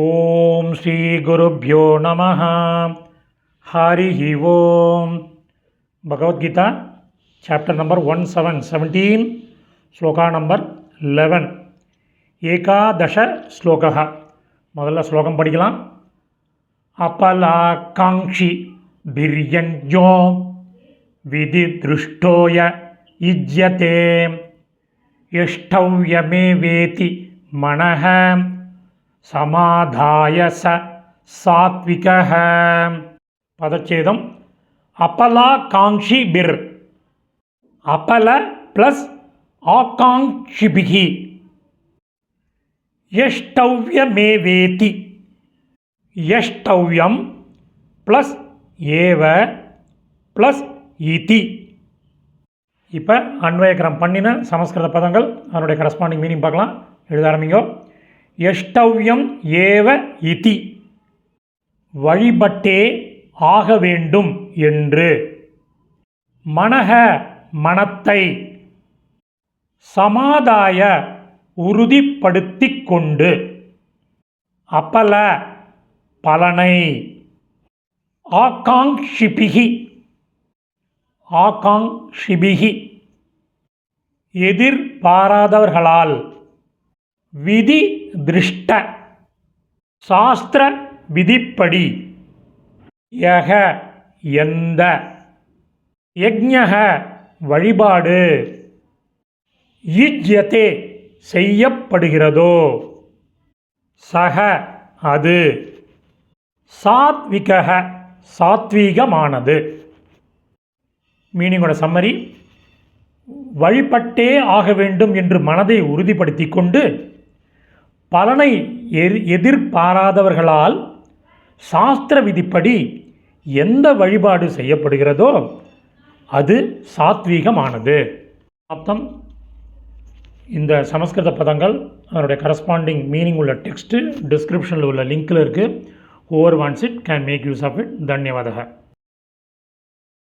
ஓம் ஸ்ரீ குருப்யோ நமஹ. ஹரிஹி ஓம். பகவத்கீதா சாப்டர் நம்பர் 1717 ஸ்லோகா நம்பர் 11 ஏகாதச ஸ்லோகः. முதல்ல ஸ்லோகம் படிக்கலாம். அபலாகாங்ஷி பிர்யஞ்ஞோ விதித்ருஷ்டோய யுஜ்யதே யஷ்டவ்யமேவேதி மனஹ சமாதாய ச சாத்விகः. பதச்சேதம். அபலாகாங்ஷி பிர், அபல ப்ளஸ் ஆகாங்ஷிபிகி, யஷ்டவ்யமேவேதி, யஷ்டவ்யம் ப்ளஸ் ஏவ ப்ளஸ் இதி. இப்போ அன்வயக்கரம் பண்ணின சமஸ்கிருத பதங்கள் அதனுடைய கரஸ்பாண்டிங் மீனிங் பார்க்கலாம். எழுத ஆரம்பிங்கோ. யஷ்டவ்யம் ஏவ இதி, வழிபட்டே ஆக வேண்டும் என்று. மனஹ மனத்தை, சமாதாய உறுதிப்படுத்திக் கொண்டு. அபல பலனை, ஆகாங்ஷிபிகி ஆகாங்ஷிபிகி எதிர்பாராதவர்களால். விதி திருஷ்ட சாஸ்திர விதிப்படி. யக எந்த, யஜ்ஞக வழிபாடு, யுஜ்யதே செய்யப்படுகிறதோ, சக அது, சாத்விகக சாத்வீகமானது. மீனிங்கோட சம்மரி. வழிபட்டே ஆக வேண்டும் என்று மனதை உறுதிப்படுத்தி கொண்டு பலனை எதிர்பாராதவர்களால் சாஸ்திர விதிப்படி எந்த வழிபாடு செய்யப்படுகிறதோ அது சாத்வீகமானது. அர்த்தம். இந்த சமஸ்கிருத பதங்கள் அதனுடைய கரஸ்பாண்டிங் மீனிங் உள்ள டெக்ஸ்ட்டு டிஸ்கிரிப்ஷனில் உள்ள லிங்கில் இருக்குது. Whoever wants it can make use of it. தன்யவாதக.